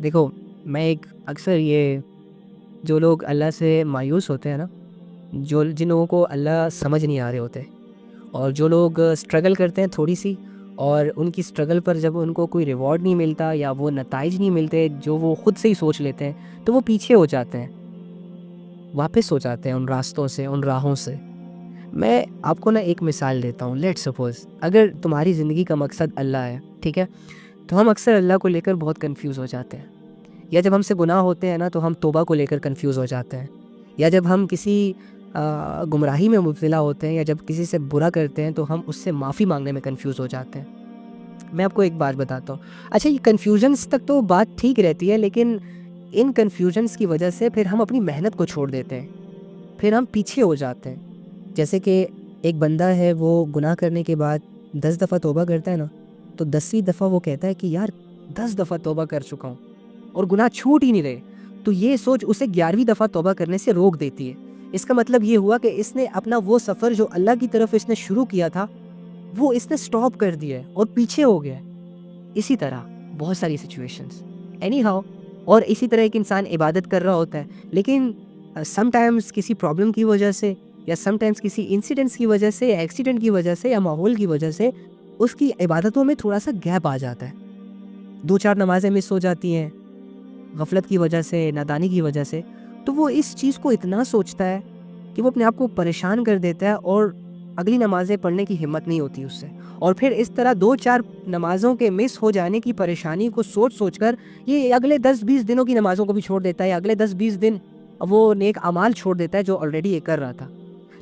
دیکھو میں ایک اکثر یہ جو لوگ اللہ سے مایوس ہوتے ہیں نا، جن لوگوں کو اللہ سمجھ نہیں آ رہے ہوتے، اور جو لوگ اسٹرگل کرتے ہیں تھوڑی سی، اور ان کی اسٹرگل پر جب ان کو کوئی ریوارڈ نہیں ملتا یا وہ نتائج نہیں ملتے جو وہ خود سے ہی سوچ لیتے ہیں، تو وہ پیچھے ہو جاتے ہیں، واپس ہو جاتے ہیں ان راستوں سے، ان راہوں سے۔ میں آپ کو نا ایک مثال دیتا ہوں۔ لیٹ سپوز اگر تمہاری زندگی کا مقصد اللہ ہے، ٹھیک ہے، تو ہم اکثر اللہ کو لے کر بہت کنفیوز ہو جاتے ہیں، یا جب ہم سے گناہ ہوتے ہیں نا تو ہم توبہ کو لے کر کنفیوز ہو جاتے ہیں، یا جب ہم کسی گمراہی میں مبتلا ہوتے ہیں، یا جب کسی سے برا کرتے ہیں تو ہم اس سے معافی مانگنے میں کنفیوز ہو جاتے ہیں۔ میں آپ کو ایک بات بتاتا ہوں، اچھا یہ کنفیوژنس تک تو بات ٹھیک رہتی ہے، لیکن ان کنفیوژنس کی وجہ سے پھر ہم اپنی محنت کو چھوڑ دیتے ہیں، پھر ہم پیچھے ہو جاتے ہیں۔ جیسے کہ ایک بندہ ہے، وہ گناہ کرنے کے بعد 10 دفعہ توبہ کرتا ہے نا، تو 10ویں دفعہ وہ کہتا ہے کہ یار 10 دفعہ توبہ کر چکا ہوں اور گناہ چھوٹ ہی نہیں رہے، تو یہ سوچ اسے 11ویں دفعہ توبہ کرنے سے روک دیتی ہے۔ اس کا مطلب یہ ہوا کہ اس نے اپنا وہ سفر جو اللہ کی طرف اس نے شروع کیا تھا، وہ اس نے سٹاپ کر دیا ہے اور پیچھے ہو گیا ہے۔ اسی طرح بہت ساری سچویشنز اینی ہاؤ، اور اسی طرح ایک انسان عبادت کر رہا ہوتا ہے، لیکن سم ٹائمز کسی پرابلم کی وجہ سے، یا سم ٹائمز کسی انسیڈنٹس کی وجہ سے، یا ایکسیڈنٹ کی وجہ سے، یا ماحول کی وجہ سے اس کی عبادتوں میں تھوڑا سا گیپ آ جاتا ہے، 2-4 نمازیں مس ہو جاتی ہیں غفلت کی وجہ سے، نادانی کی وجہ سے۔ تو وہ اس چیز کو اتنا سوچتا ہے کہ وہ اپنے آپ کو پریشان کر دیتا ہے، اور اگلی نمازیں پڑھنے کی ہمت نہیں ہوتی اس سے، اور پھر اس طرح 2-4 نمازوں کے مس ہو جانے کی پریشانی کو سوچ کر یہ اگلے 10-20 دنوں کی نمازوں کو بھی چھوڑ دیتا ہے، یا اگلے 10-20 دن وہ نیک اعمال چھوڑ دیتا ہے جو آلریڈی یہ کر رہا تھا۔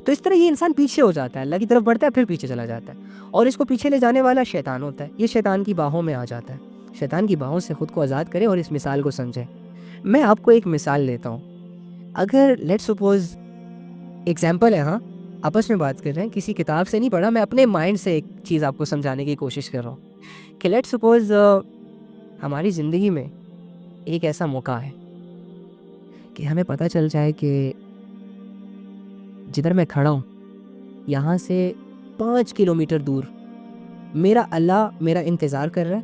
تو اس طرح یہ انسان پیچھے ہو جاتا ہے، اللہ کی طرف بڑھتا ہے پھر پیچھے چلا جاتا ہے، اور اس کو پیچھے لے جانے والا شیطان ہوتا ہے۔ یہ شیطان کی باہوں میں آ جاتا ہے، شیطان کی باہوں سے خود کو آزاد کرے اور اس مثال کو سمجھے۔ میں آپ کو ایک مثال لیتا ہوں۔ اگر لیٹ سپوز ایگزامپل ہے، ہاں آپس میں بات کر رہے ہیں، کسی کتاب سے نہیں پڑھا، میں اپنے مائنڈ سے ایک چیز آپ کو سمجھانے کی کوشش کر رہا ہوں کہ لیٹ سپوز ہماری زندگی میں ایک ایسا موقع ہے کہ ہمیں پتہ چل جائے کہ جدھر میں کھڑا ہوں یہاں سے 5 کلومیٹر دور میرا اللہ میرا انتظار کر رہا ہے،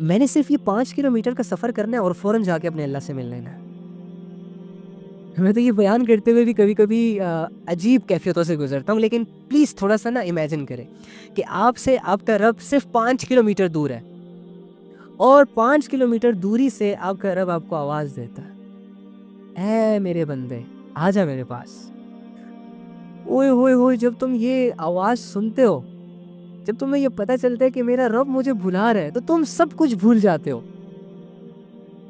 میں نے صرف یہ 5 کلومیٹر کا سفر کرنا ہے اور فوراً جا کے اپنے اللہ سے مل لینا ہے۔ میں تو یہ بیان کرتے ہوئے بھی کبھی کبھی عجیب کیفیتوں سے گزرتا ہوں، لیکن پلیز تھوڑا سا نا امیجن کریں کہ آپ سے آپ کا رب صرف 5 کلومیٹر دور ہے، اور 5 کلومیٹر دوری سے آپ کا رب آپ کو آواز دیتا ہے، اے میرے بندے آ جا میرے پاس۔ اوئے ہوئے ہوئے، جب تم یہ آواز سنتے ہو، جب تمہیں یہ پتہ چلتا ہے کہ میرا رب مجھے بلا رہا ہے، تو تم سب کچھ بھول جاتے ہو،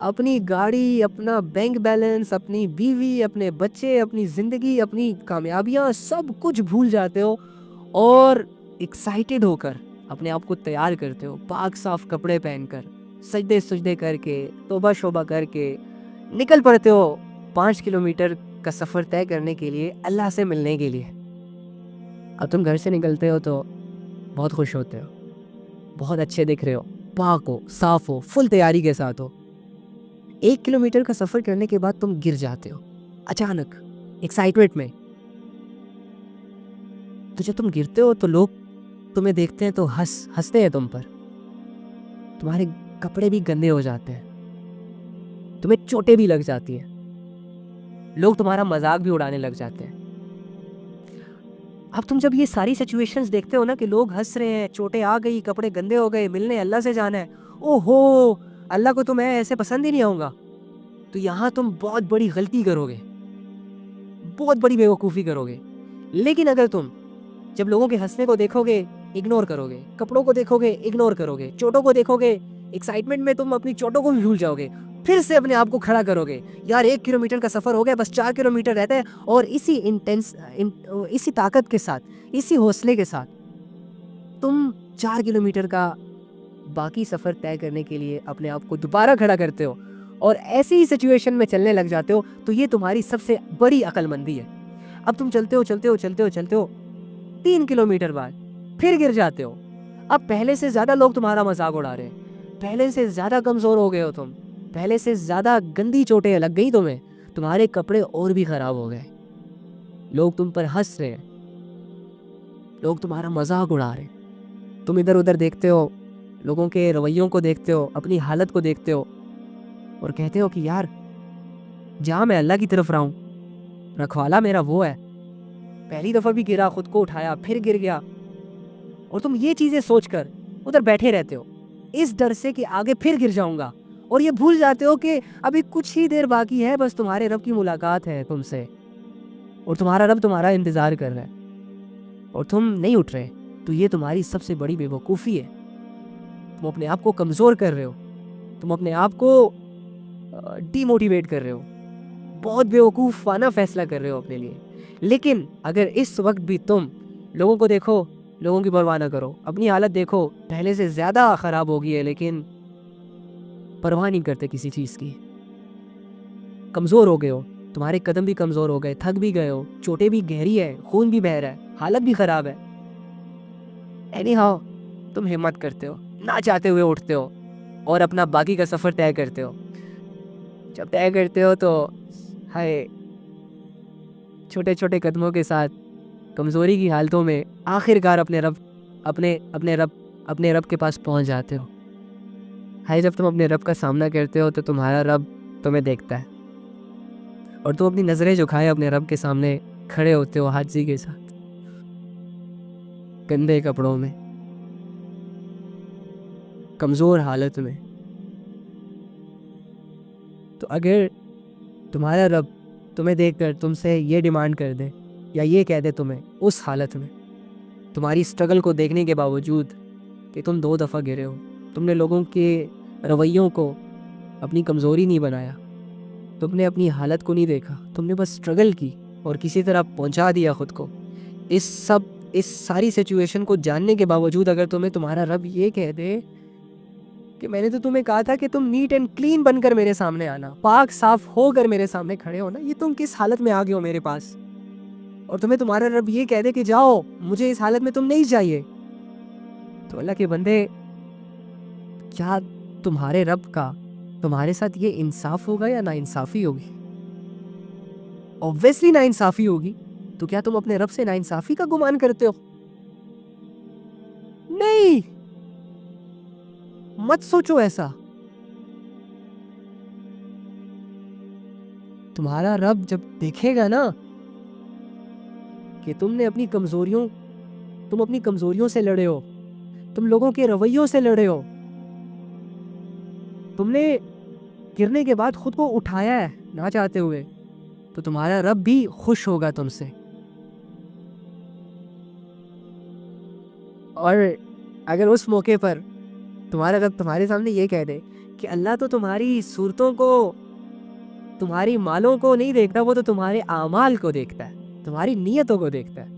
اپنی گاڑی، اپنا بینک بیلنس، اپنی بیوی، اپنے بچے، اپنی زندگی، اپنی کامیابیاں، سب کچھ بھول جاتے ہو، اور ایکسائٹیڈ ہو کر اپنے آپ کو تیار کرتے ہو، پاک صاف کپڑے پہن کر، سجدے کر کے، توبہ شوبہ کر کے نکل پڑتے ہو 5 کلومیٹر کا سفر طے کرنے کے لیے، اللہ سے ملنے کے لیے۔ اب تم گھر سے نکلتے ہو تو بہت خوش ہوتے ہو، بہت اچھے دکھ رہے ہو، پاک ہو، صاف ہو، فل تیاری کے ساتھ ہو۔ 1 کلومیٹر کا سفر کرنے کے بعد تم گر جاتے ہو اچانک ایکسائٹمنٹ میں۔ تو جب تم گرتے ہو تو لوگ تمہیں دیکھتے ہیں تو ہنستے ہیں تم پر، تمہارے کپڑے بھی گندے ہو جاتے ہیں، تمہیں چوٹیں بھی لگ جاتی ہیں، لوگ تمہارا مذاق بھی اڑانے لگ جاتے ہیں۔ اب تم جب یہ ساری سچویشنز دیکھتے ہو نا کہ لوگ ہنس رہے ہیں، چوٹیں آ گئی، کپڑے گندے ہو گئے، ملنے اللہ سے جانا ہے، او ہو اللہ کو تو میں ایسے پسند ہی نہیں آؤں گا، تو یہاں تم بہت بڑی غلطی کرو گے، بہت بڑی بیوقوفی کرو گے۔ لیکن اگر تم جب لوگوں کے ہنسنے کو دیکھو گے اگنور کرو گے، کپڑوں کو دیکھو گے اگنور کرو گے، چوٹوں کو دیکھو گے، ایکسائٹمنٹ میں تم اپنی چوٹوں کو بھی بھول جاؤ گے، پھر سے اپنے آپ کو کھڑا کرو گے، یار 1 کلومیٹر کا سفر ہو گیا، بس 4 کلومیٹر رہتا ہے، اور اسی طاقت کے ساتھ، اسی حوصلے کے ساتھ تم 4 کلومیٹر کا باقی سفر طے کرنے کے لیے اپنے آپ کو دوبارہ کھڑا کرتے ہو، اور ایسی ہی سچویشن میں چلنے لگ جاتے ہو، تو یہ تمہاری سب سے بڑی عقل مندی ہے۔ اب تم چلتے ہو 3 کلومیٹر بعد پھر گر جاتے ہو۔ اب پہلے سے زیادہ لوگ تمہارا مذاق اڑا رہے ہیں، پہلے سے زیادہ کمزور ہو گئے ہو تم، پہلے سے زیادہ گندی چوٹیں لگ گئی تمہیں، تمہارے کپڑے اور بھی خراب ہو گئے، لوگ تم پر ہنس رہے ہیں، لوگ تمہارا مذاق اڑا رہے ہیں، تم ادھر ادھر دیکھتے ہو، لوگوں کے رویوں کو دیکھتے ہو، اپنی حالت کو دیکھتے ہو، اور کہتے ہو کہ یار جہاں میں اللہ کی طرف رہا ہوں رکھوالا میرا وہ ہے، پہلی دفعہ بھی گرا، خود کو اٹھایا، پھر گر گیا، اور تم یہ چیزیں سوچ کر ادھر بیٹھے رہتے ہو اس ڈر سے کہ آگے پھر گر جاؤں گا، اور یہ بھول جاتے ہو کہ ابھی کچھ ہی دیر باقی ہے، بس تمہارے رب کی ملاقات ہے تم سے، اور تمہارا رب تمہارا انتظار کر رہا ہے اور تم نہیں اٹھ رہے، تو یہ تمہاری سب سے بڑی بے وقوفی ہے۔ تم اپنے آپ کو کمزور کر رہے ہو، تم اپنے آپ کو ڈی موٹیویٹ کر رہے ہو، بہت بے وقوفانہ فیصلہ کر رہے ہو اپنے لیے۔ لیکن اگر اس وقت بھی تم لوگوں کو دیکھو، لوگوں کی پرواہ نہ کرو، اپنی حالت دیکھو پہلے سے زیادہ خراب ہو گئی ہے، لیکن پرواہ نہیں کرتے کسی چیز کی، کمزور ہو گئے ہو، تمہارے قدم بھی کمزور ہو گئے، تھک بھی گئے ہو، چوٹیں بھی گہری ہے، خون بھی بہہ رہا ہے، حالت بھی خراب ہے، اینی ہاؤ تم ہمت کرتے ہو، نہ چاہتے ہوئے اٹھتے ہو اور اپنا باقی کا سفر طے کرتے ہو۔ جب طے کرتے ہو تو ہائے چھوٹے چھوٹے قدموں کے ساتھ کمزوری کی حالتوں میں آخر کار اپنے رب کے پاس پہنچ جاتے ہو۔ ہائے جب تم اپنے رب کا سامنا کرتے ہو تو تمہارا رب تمہیں دیکھتا ہے اور تم اپنی نظریں جھکائے اپنے رب کے سامنے کھڑے ہوتے ہو، حاجی کے ساتھ، گندے کپڑوں میں، کمزور حالت میں۔ تو اگر تمہارا رب تمہیں دیکھ کر تم سے یہ ڈیمانڈ کر دے یا یہ کہہ دے تمہیں اس حالت میں، تمہاری سٹرگل کو دیکھنے کے باوجود کہ تم 2 دفعہ گرے ہو، تم نے لوگوں کے رویوں کو اپنی کمزوری نہیں بنایا، تم نے اپنی حالت کو نہیں دیکھا، تم نے بس سٹرگل کی اور کسی طرح پہنچا دیا خود کو، اس ساری سچویشن کو جاننے کے باوجود اگر تمہیں تمہارا رب یہ کہہ دے کہ میں نے تو تمہیں کہا تھا کہ تم نیٹ اینڈ کلین بن کر میرے سامنے آنا، پاک صاف ہو کر میرے سامنے کھڑے ہونا، یہ تم کس حالت میں آ گئے ہو میرے پاس، اور تمہیں تمہارا رب یہ کہہ دے کہ جاؤ، مجھے اس حالت میں تم نہیں چاہیے، تو اللہ کے بندے کیا تمہارے رب کا تمہارے ساتھ یہ انصاف ہوگا یا نا انصافی ہوگی؟ اوبویسلی نا انصافی ہوگی، تو کیا تم اپنے رب سے نا انصافی کا گمان کرتے ہو؟ نہیں، مت سوچو ایسا۔ تمہارا رب جب دیکھے گا نا کہ تم اپنی کمزوریوں سے لڑے ہو، تم لوگوں کے رویوں سے لڑے ہو، تم نے گرنے کے بعد خود کو اٹھایا ہے نہ چاہتے ہوئے، تو تمہارا رب بھی خوش ہوگا تم سے۔ اور اگر اس موقع پر تمہارا رب تمہارے سامنے یہ کہہ دے کہ اللہ تو تمہاری صورتوں کو، تمہاری مالوں کو نہیں دیکھتا، وہ تو تمہارے اعمال کو دیکھتا ہے، تمہاری نیتوں کو دیکھتا ہے،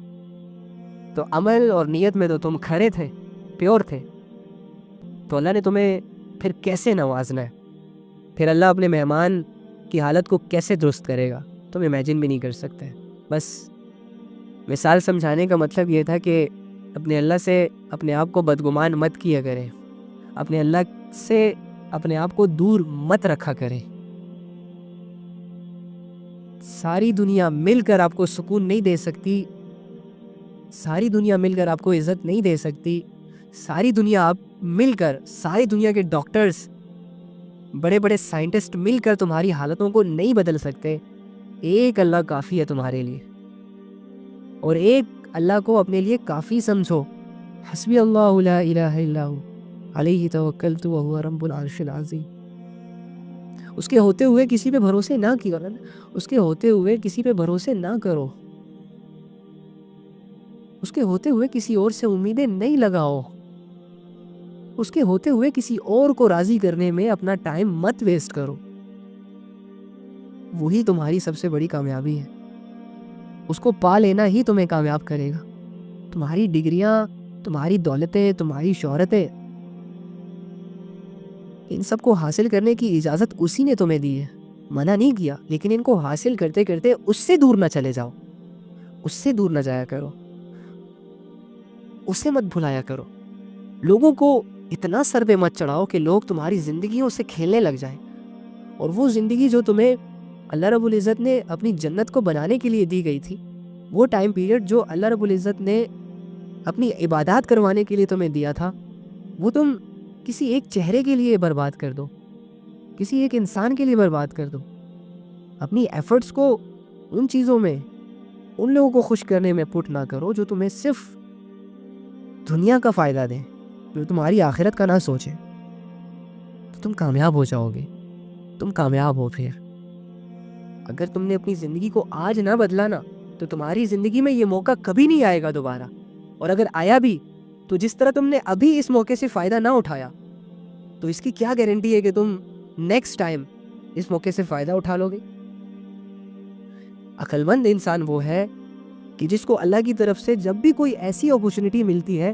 تو عمل اور نیت میں تو تم کھرے تھے، پیور تھے، تو اللہ نے تمہیں پھر کیسے نوازنا ہے، پھر اللہ اپنے مہمان کی حالت کو کیسے درست کرے گا، تم امیجن بھی نہیں کر سکتے۔ بس مثال سمجھانے کا مطلب یہ تھا کہ اپنے اللہ سے اپنے آپ کو بدگمان مت کیا کریں، اپنے اللہ سے اپنے آپ کو دور مت رکھا کریں۔ ساری دنیا مل کر آپ کو سکون نہیں دے سکتی، ساری دنیا مل کر آپ کو عزت نہیں دے سکتی، ساری دنیا مل کر، ساری دنیا کے ڈاکٹرز، بڑے بڑے سائنٹسٹ مل کر تمہاری حالتوں کو نہیں بدل سکتے۔ ایک اللہ کافی ہے تمہارے لیے، اور ایک اللہ کو اپنے لیے کافی سمجھو۔ حسبی اللہ لا الہ الا ہو علیہ توکلت وہو رب العرش العظیم۔ اس کے ہوتے ہوئے کسی پہ بھروسے نہ کیو، اس کے ہوتے ہوئے کسی پہ بھروسے نہ کرو، اس کے ہوتے ہوئے کسی اور سے امیدیں نہیں لگاؤ، اس کے ہوتے ہوئے کسی اور کو راضی کرنے میں اپنا ٹائم مت ویسٹ کرو۔ وہی تمہاری سب سے بڑی کامیابی ہے، اس کو پا لینا ہی تمہیں کامیاب کرے گا۔ تمہاری ڈگریاں، تمہاری دولتیں، تمہاری شہرتیں، ان سب کو حاصل کرنے کی اجازت اسی نے تمہیں دی ہے، منع نہیں کیا، لیکن ان کو حاصل کرتے کرتے اس سے دور نہ چلے جاؤ، اس سے دور نہ جایا کرو، اسے مت بھلایا کرو، لوگوں کو اتنا سر پہ مت چڑھاؤ کہ لوگ تمہاری زندگیوں سے کھیلنے لگ جائیں، اور وہ زندگی جو تمہیں اللہ رب العزت نے اپنی جنت کو بنانے کے لیے دی گئی تھی، وہ ٹائم پیریڈ جو اللہ رب العزت نے اپنی عبادات کروانے کے لیے تمہیں دیا تھا، وہ تم کسی ایک چہرے کے لیے برباد کر دو، کسی ایک انسان کے لیے برباد کر دو. اپنی ایفرٹس کو ان چیزوں میں، ان لوگوں کو خوش کرنے میں پٹ نہ کرو جو تمہیں صرف دنیا کا فائدہ دیں، جو تمہاری آخرت کا نہ سوچیں. تو تم کامیاب ہو جاؤ گے، تم کامیاب ہو. پھر اگر تم نے اپنی زندگی کو آج نہ بدلا نا تو تمہاری زندگی میں یہ موقع کبھی نہیں آئے گا دوبارہ. اور اگر آیا بھی تو جس طرح تم نے ابھی اس موقع سے فائدہ نہ اٹھایا تو اس کی کیا گارنٹی ہے کہ تم نیکسٹ ٹائم اس موقع سے فائدہ اٹھا لو گے. عقل مند انسان وہ ہے کہ جس کو اللہ کی طرف سے جب بھی کوئی ایسی اپورچونٹی ملتی ہے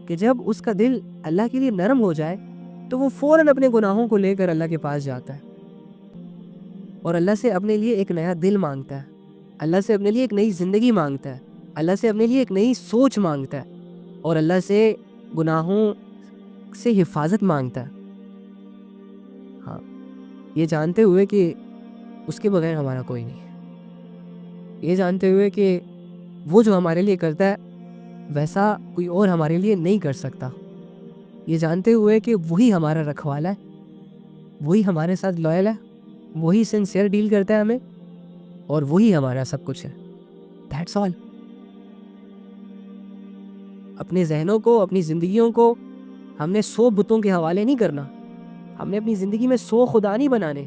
کہ جب اس کا دل اللہ کے لیے نرم ہو جائے تو وہ فوراً اپنے گناہوں کو لے کر اللہ کے پاس جاتا ہے اور اللہ سے اپنے لیے ایک نیا دل مانگتا ہے، اللہ سے اپنے لیے ایک نئی زندگی مانگتا ہے، اللہ سے اپنے لیے ایک نئی سوچ مانگتا ہے اور اللہ سے گناہوں سے حفاظت مانگتا ہے. ہاں، یہ جانتے ہوئے کہ اس کے بغیر ہمارا کوئی نہیں، یہ جانتے ہوئے کہ وہ جو ہمارے لیے کرتا ہے ویسا کوئی اور ہمارے لیے نہیں کر سکتا، یہ جانتے ہوئے کہ وہی ہمارا رکھوالا ہے، وہی ہمارے ساتھ لائل ہے، وہی سنسیئر ڈیل کرتا ہے ہمیں اور وہی ہمارا سب کچھ ہے. That's all. اپنے ذہنوں کو، اپنی زندگیوں کو ہم نے 100 بتوں کے حوالے نہیں کرنا. ہم نے اپنی زندگی میں 100 خدا نہیں بنانے.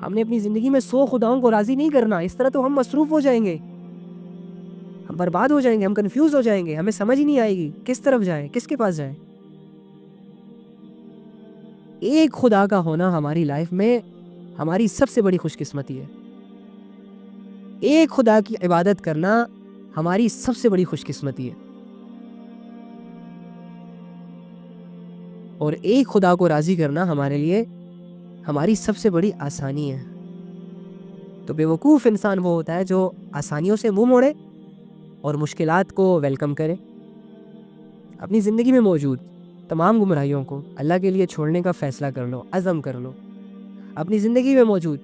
ہم نے اپنی زندگی میں 100 خداؤں کو راضی نہیں کرنا. اس طرح تو ہم مصروف ہو جائیں گے، ہم برباد ہو جائیں گے، ہم کنفیوز ہو جائیں گے، ہمیں سمجھ ہی نہیں آئے گی کس طرف جائیں، کس کے پاس جائیں. ایک خدا کا ہونا ہماری لائف میں ہماری سب سے بڑی خوش قسمتی ہے. ایک خدا کی عبادت کرنا ہماری سب سے بڑی خوش قسمتی ہے اور ایک خدا کو راضی کرنا ہمارے لیے ہماری سب سے بڑی آسانی ہے. تو بے وقوف انسان وہ ہوتا ہے جو آسانیوں سے منہ موڑے اور مشکلات کو ویلکم کرے. اپنی زندگی میں موجود تمام گمراہیوں کو اللہ کے لیے چھوڑنے کا فیصلہ کر لو، عزم کر لو. اپنی زندگی میں موجود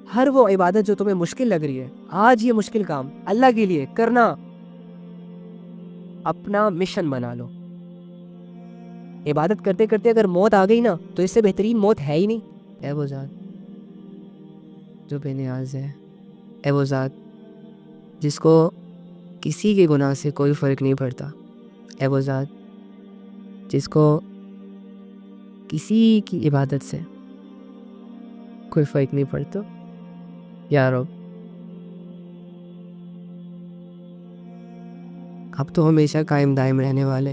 ہر وہ عبادت جو تمہیں مشکل لگ رہی ہے، آج یہ مشکل کام اللہ کے لیے کرنا اپنا مشن بنا لو. عبادت کرتے کرتے اگر موت آ گئی نا تو اس سے بہترین موت ہے ہی نہیں. اے وہ ذات جو بے نیاز ہے، اے وہ ذات جس کو کسی کے گناہ سے کوئی فرق نہیں پڑتا، اے وہ ذات جس کو کسی کی عبادت سے کوئی فرق نہیں پڑتا. یا رب اب تو ہمیشہ قائم دائم رہنے والے،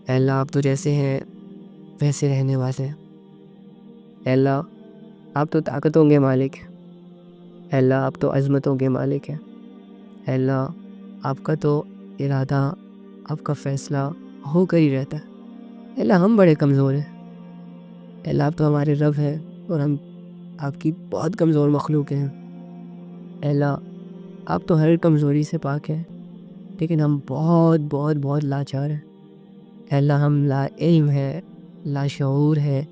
اے اللہ آپ تو جیسے ہیں ویسے رہنے والے. اے اللہ آپ تو طاقتوں کے مالک ہیں، اے اللہ آپ تو عظمتوں کے مالک ہیں. اے اللہ آپ کا تو ارادہ، آپ کا فیصلہ ہو کر ہی رہتا ہے. اے اللہ ہم بڑے کمزور ہیں، اے اللہ آپ تو ہمارے رب ہیں اور ہم آپ کی بہت کمزور مخلوق ہیں. اے اللہ آپ تو ہر کمزوری سے پاک ہیں لیکن ہم بہت بہت بہت لاچار ہیں. اے اللہ ہم لا علم ہے، لا شعور ہے،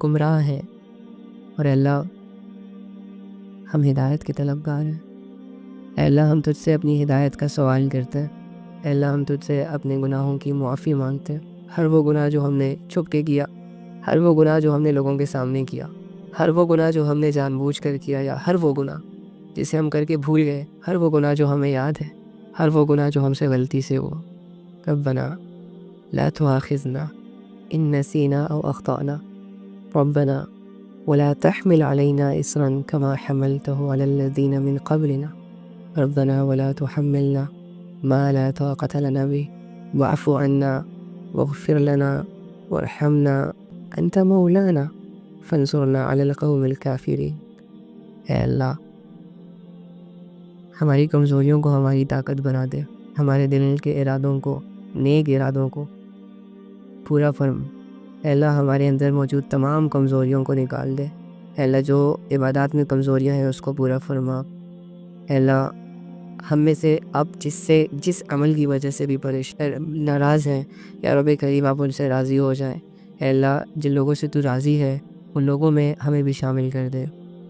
گمراہ ہیں اور اے اللہ ہم ہدایت کے طلبگار ہیں. اے اللہ ہم تجھ سے اپنی ہدایت کا سوال کرتے ہیں. اے اللہ ہم تجھ سے اپنے گناہوں کی معافی مانگتے ہیں. ہر وہ گناہ جو ہم نے چھپ کے کیا، ہر وہ گناہ جو ہم نے لوگوں کے سامنے کیا، ہر وہ گناہ جو ہم نے جان بوجھ کر کیا، یا ہر وہ گناہ جسے ہم کر کے بھول گئے، ہر وہ گناہ جو ہمیں یاد ہے، ہر وہ گناہ جو ہم سے غلطی سے ہوا. ربنا لا تؤاخذنا ان نسینا او اخطأنا ربنا ولا تحمل علينا إصرا كما حملته على الذين من قبلنا ربنا ولا تحملنا ما لا طاقة لنا به واعف عنا واغفر لنا وارحمنا أنت مولانا فانصرنا على القوم الكافرين. اے اللہ ہماری کمزوریوں کو ہماری طاقت بنا دے، ہمارے دل کے ارادوں کو، نیک ارادوں کو پورا فرم. اے اللہ ہمارے اندر موجود تمام کمزوریوں کو نکال دے. اے اللہ جو عبادات میں کمزوریاں ہیں اس کو پورا فرما. اے اللہ ہم میں سے اب جس عمل کی وجہ سے بھی ناراض ہیں، یا رب کریم آپ ان سے راضی ہو جائیں. اے اللہ جن لوگوں سے تو راضی ہے ان لوگوں میں ہمیں بھی شامل کر دے.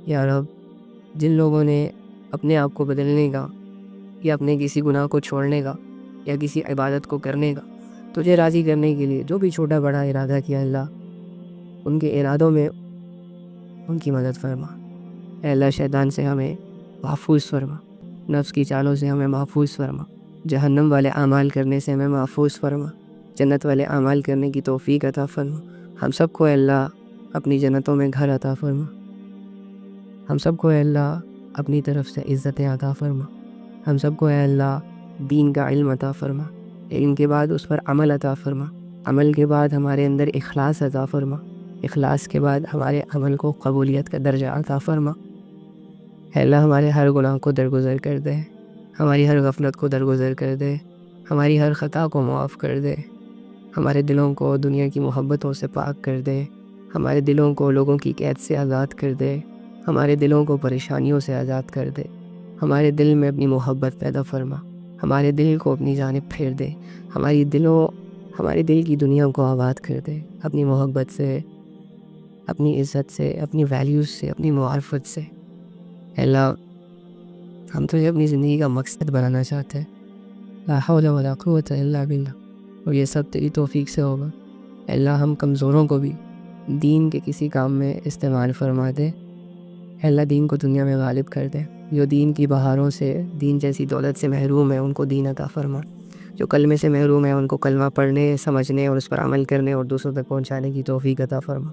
یا رب جن لوگوں نے اپنے آپ کو بدلنے کا یا اپنے کسی گناہ کو چھوڑنے کا یا کسی عبادت کو کرنے کا تجھے راضی کرنے کے لیے جو بھی چھوٹا بڑا ارادہ کیا، اللہ ان کے ارادوں میں ان کی مدد فرما۔ اے اللہ شیطان سے ہمیں محفوظ فرما، نفس کی چالوں سے ہمیں محفوظ فرما، جہنم والے اعمال کرنے سے ہمیں محفوظ فرما، جنت والے اعمال کرنے کی توفیق عطا فرما۔ ہم سب کو اے اللہ اپنی جنتوں میں گھر عطا فرما، ہم سب کو اے اللہ اپنی طرف سے عزتیں عطا فرما، ہم سب کو اے اللہ دین کا علم عطا فرما، علم کے بعد اس پر عمل عطا فرما، عمل کے بعد ہمارے اندر اخلاص عطا فرما، اخلاص کے بعد ہمارے عمل کو قبولیت کا درجہ عطا فرما۔ اے اللہ ہمارے ہر گناہ کو درگزر کر دے، ہماری ہر غفلت کو درگزر کر دے، ہماری ہر خطا کو معاف کر دے، ہمارے دلوں کو دنیا کی محبتوں سے پاک کر دے، ہمارے دلوں کو لوگوں کی قید سے آزاد کر دے، ہمارے دلوں کو پریشانیوں سے آزاد کر دے، ہمارے دل میں اپنی محبت پیدا فرما، ہمارے دل کو اپنی جانب پھیر دے، ہمارے دل کی دنیا کو آباد کر دے اپنی محبت سے، اپنی عزت سے، اپنی ویلیوز سے، اپنی معرفت سے۔ اے اللہ ہم تجھے اپنی زندگی کا مقصد بنانا چاہتے ہیں، لا حول ولا قوت الا باللہ، اور یہ سب تیری توفیق سے ہوگا۔ اے اللہ ہم کمزوروں کو بھی دین کے کسی کام میں استعمال فرما دے۔ اے اللہ دین کو دنیا میں غالب کر دے، جو دین کی بہاروں سے، دین جیسی دولت سے محروم ہے ان کو دین عطا فرما، جو کلمے سے محروم ہے ان کو کلمہ پڑھنے، سمجھنے اور اس پر عمل کرنے اور دوسروں تک پہنچانے کی توفیق عطا فرما،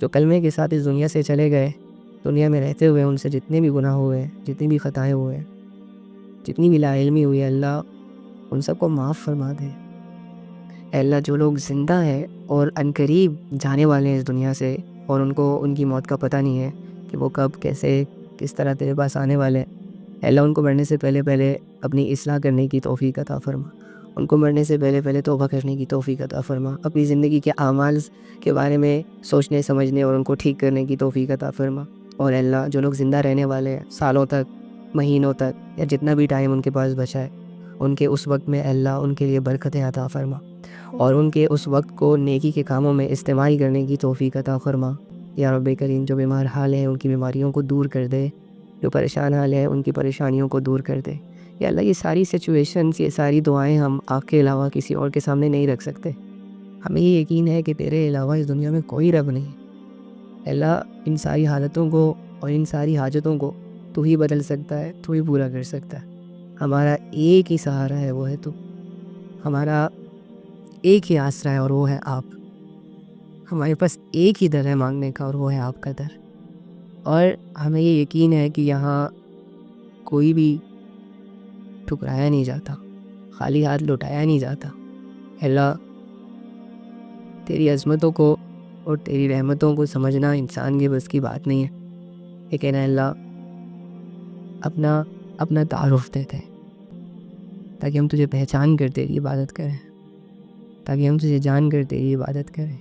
جو کلمے کے ساتھ اس دنیا سے چلے گئے، دنیا میں رہتے ہوئے ان سے جتنے بھی گناہ ہوئے، جتنی بھی خطائیں ہوئے، جتنی بھی لا علمی ہوئی ہے، اللہ ان سب کو معاف فرما دے۔ اے اللہ جو لوگ زندہ ہیں اور عنقریب جانے والے ہیں اس دنیا سے، اور ان کو ان کی موت کا پتہ نہیں ہے کہ وہ کب، کیسے، کس طرح تیرے پاس آنے والے ہیں، اے اللہ ان کو مرنے سے پہلے اپنی اصلاح کرنے کی توفیق عطا فرما، ان کو مرنے سے پہلے توبہ کرنے کی توفیق عطا فرما، اپنی زندگی کے اعمال کے بارے میں سوچنے سمجھنے اور ان کو ٹھیک کرنے کی توفیق عطا فرما۔ اور اے اللہ جو لوگ زندہ رہنے والے ہیں سالوں تک، مہینوں تک، یا جتنا بھی ٹائم ان کے پاس بچا ہے، ان کے اس وقت میں اے اللہ ان کے لیے برکتیں عطا فرما، اور ان کے اس وقت کو نیکی کے کاموں میں استعمال کرنے کی توفیق عطا فرما۔ یا رب کریم جو بیمار حال ہیں ان کی بیماریوں کو دور کر دے، جو پریشان حال ہیں ان کی پریشانیوں کو دور کر دے۔ یا اللہ یہ ساری سچویشنز، یہ ساری دعائیں ہم آپ کے علاوہ کسی اور کے سامنے نہیں رکھ سکتے، ہمیں یہ یقین ہے کہ تیرے علاوہ اس دنیا میں کوئی رب نہیں ہے۔ اے اللہ ان ساری حالتوں کو اور ان ساری حاجتوں کو تو ہی بدل سکتا ہے، تو ہی پورا کر سکتا ہے۔ ہمارا ایک ہی سہارا ہے، وہ ہے تو، ہمارا ایک ہی آسرا ہے اور وہ ہے آپ، ہمارے پاس ایک ہی در ہے مانگنے کا اور وہ ہے آپ کا در، اور ہمیں یہ یقین ہے کہ یہاں کوئی بھی ٹھکرایا نہیں جاتا، خالی ہاتھ لوٹایا نہیں جاتا۔ اے اللہ تیری عظمتوں کو اور تیری رحمتوں کو سمجھنا انسان کے بس کی بات نہیں ہے، لیکن اے اللہ اپنا تعارف دیتے ہیں تاکہ ہم تجھے پہچان کر تیری عبادت کریں، تاکہ ہم تجھے جان کر تیری عبادت کریں،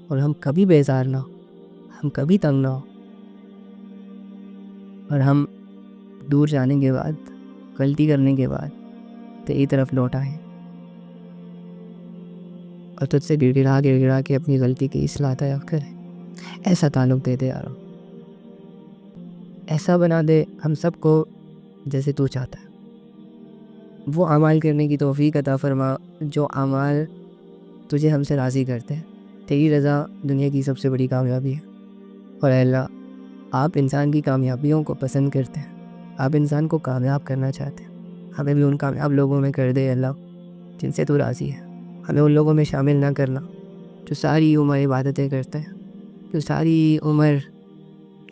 اور ہم کبھی بیزار نہ ہو، ہم کبھی تنگ نہ ہو، اور ہم دور جانے کے بعد، غلطی کرنے کے بعد تیری طرف لوٹ آئیں اور تجھ سے گڑ گڑا کے اپنی غلطی کی اصلاح طلب کریں۔ ایسا تعلق دے دے یار، ایسا بنا دے ہم سب کو جیسے تو چاہتا ہے، وہ اعمال کرنے کی توفیق عطا فرما جو اعمال تجھے ہم سے راضی کرتے ہیں۔ تیری رضا دنیا کی سب سے بڑی کامیابی ہے، اور اے اللہ آپ انسان کی کامیابیوں کو پسند کرتے ہیں، آپ انسان کو کامیاب کرنا چاہتے ہیں، ہمیں بھی ان کامیاب لوگوں میں کر دے اللہ جن سے تو راضی ہے، ہمیں ان لوگوں میں شامل نہ کرنا جو ساری عمر عبادتیں کرتے ہیں، جو ساری عمر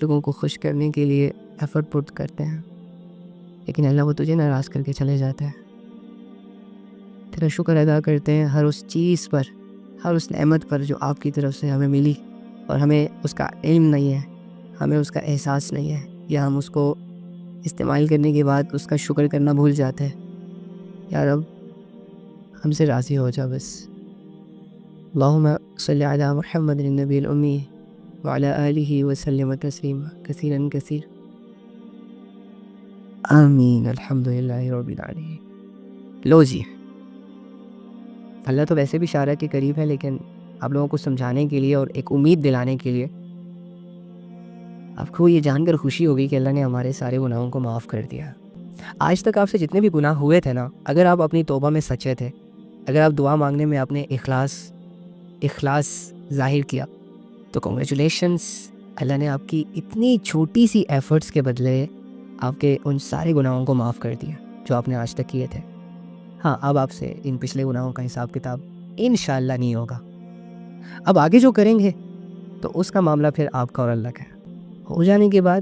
لوگوں کو خوش کرنے کے لیے ایفرٹ پٹ کرتے ہیں، لیکن اللہ وہ تجھے ناراض کر کے چلے جاتے ہیں۔ تیرا شکر ادا کرتے ہیں ہر اس چیز پر، ہر اس نعمت پر جو آپ کی طرف سے ہمیں ملی، اور ہمیں اس کا علم نہیں ہے، ہمیں اس کا احساس نہیں ہے، یا ہم اس کو استعمال کرنے کے بعد اس کا شکر کرنا بھول جاتے ہیں۔ یا رب ہم سے راضی ہو جا بس۔ اللہم صلی علی محمد النبی الامی وعلی آلہ وسلم تسلیما کثیرا کثیر، آمین، الحمدللہ رب العالمین۔ لو جی، اللہ تو ویسے بھی شارع کے قریب ہے، لیکن آپ لوگوں کو سمجھانے کے لیے اور ایک امید دلانے کے لیے آپ کو یہ جان کر خوشی ہوگی کہ اللہ نے ہمارے سارے گناہوں کو معاف کر دیا۔ آج تک آپ سے جتنے بھی گناہ ہوئے تھے نا، اگر آپ اپنی توبہ میں سچے تھے، اگر آپ دعا مانگنے میں آپ نے اخلاص ظاہر کیا، تو کنگریچولیشنس، اللہ نے آپ کی اتنی چھوٹی سی ایفرٹس کے بدلے آپ کے ان سارے گناہوں کو معاف کر دیا جو آپ نے آج تک کیے تھے. ہاں، اب آپ سے ان پچھلے گناہوں کا حساب کتاب انشاءاللہ نہیں ہوگا. اب آگے جو کریں گے تو اس کا معاملہ پھر آپ کا اور اللہ کا ہے. ہو جانے کے بعد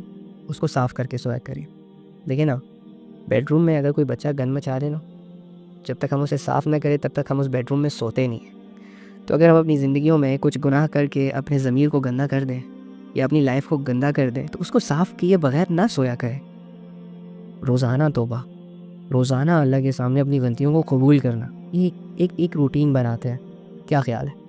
اس کو صاف کر کے سویا کریے. دیکھیں نا، بیڈ روم میں اگر کوئی بچہ گند مچا دے نا، جب تک ہم اسے صاف نہ کریں تب تک ہم اس بیڈ روم میں سوتے نہیں ہیں. تو اگر ہم اپنی زندگیوں میں کچھ گناہ کر کے اپنے ضمیر کو گندا کر دیں یا اپنی لائف کو گندا کر دیں تو اس کو صاف کیے بغیر نہ سویا کریں. روزانہ توبہ، روزانہ اللہ کے سامنے اپنی غلطیوں کو قبول کرنا، یہ ایک روٹین بناتے ہیں. کیا خیال ہے؟